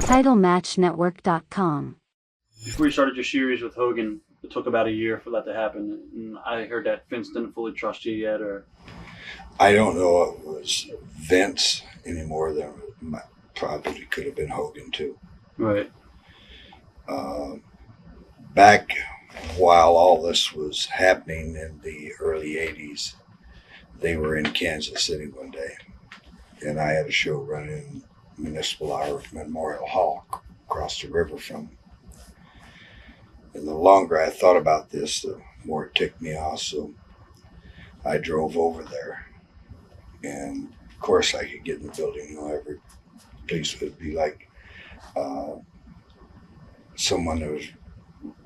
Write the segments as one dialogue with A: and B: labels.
A: TitleMatchNetwork.com.
B: Before you started your series with Hogan, it took about a year for that to happen. And I heard that Vince didn't fully trust you yet, or
C: I don't know if it was Vince any more than probably could have been Hogan too.
B: right?
C: Back while all this was happening in the early 80s, they were in Kansas City one day, and I had a show running in Municipal Hour Memorial Hall across the river from them. And the longer I thought about this, the more it ticked me off. So I drove over there, and of course I could get in the building. Every place would be like someone that was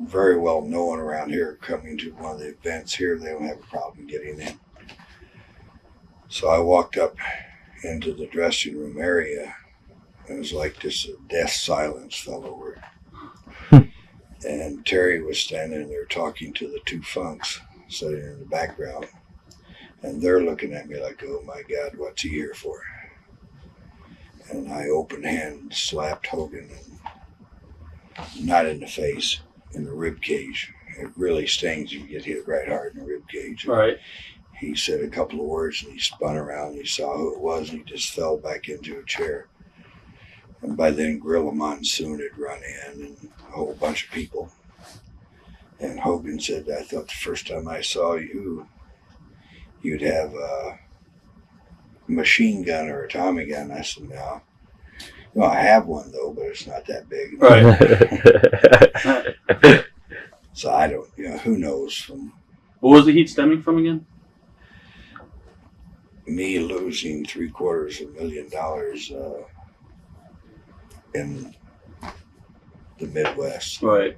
C: very well known around here coming to one of the events here. They don't have a problem getting in. So I walked up into the dressing room area. It was like this death silence fell over it. And Terry was standing there talking to the two funks sitting in the background. And they're looking at me like, oh my God, what's he here for? And I open hand slapped Hogan, and not in the face, in the rib cage. It really stings if you get hit right hard in the rib cage.
B: Right.
C: He said a couple of words and he spun around and he saw who it was and he just fell back into a chair. And by then Gorilla Monsoon had run in and a whole bunch of people. And Hogan said, I thought the first time I saw you, you'd have a machine gun or a Tommy gun. I said, no. Well, I have one though, but it's not that big.
B: Right.
C: So I don't, who knows from
B: What was the heat stemming from again?
C: me losing $750,000 in the Midwest.
B: Right.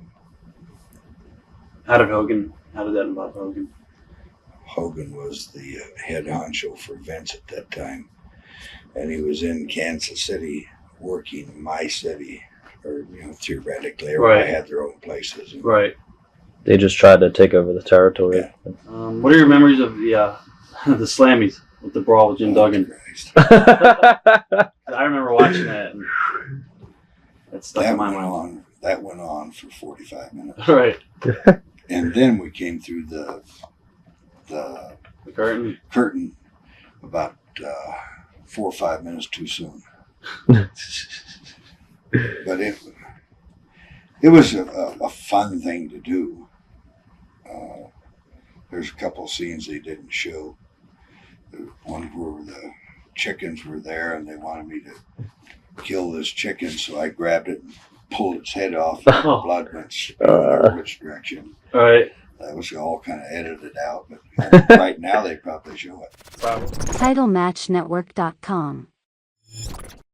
B: How did that involve Hogan?
C: Hogan was the head honcho for Vince at that time. And he was in Kansas City working my city, or, theoretically, everybody
B: Right.
C: had their own places.
B: Right.
D: They just tried to take over the territory.
C: Yeah.
B: What are your memories of the the Slammies with the brawl with Jim Duggan?
C: Christ.
B: I remember watching that. And that stuck in my mind.
C: That went on for 45 minutes.
B: Right.
C: And then we came through the
B: The curtain.
C: curtain about 4 or 5 minutes too soon. But it was a fun thing to do. There's a couple scenes they didn't show. One where the chickens were there and they wanted me to kill this chicken, so I grabbed it and pulled its head off and the blood went spewing which direction.
B: Right.
C: That was all kind of edited out, but right now they probably show it.
B: Probably.
A: TitleMatchNetwork.com.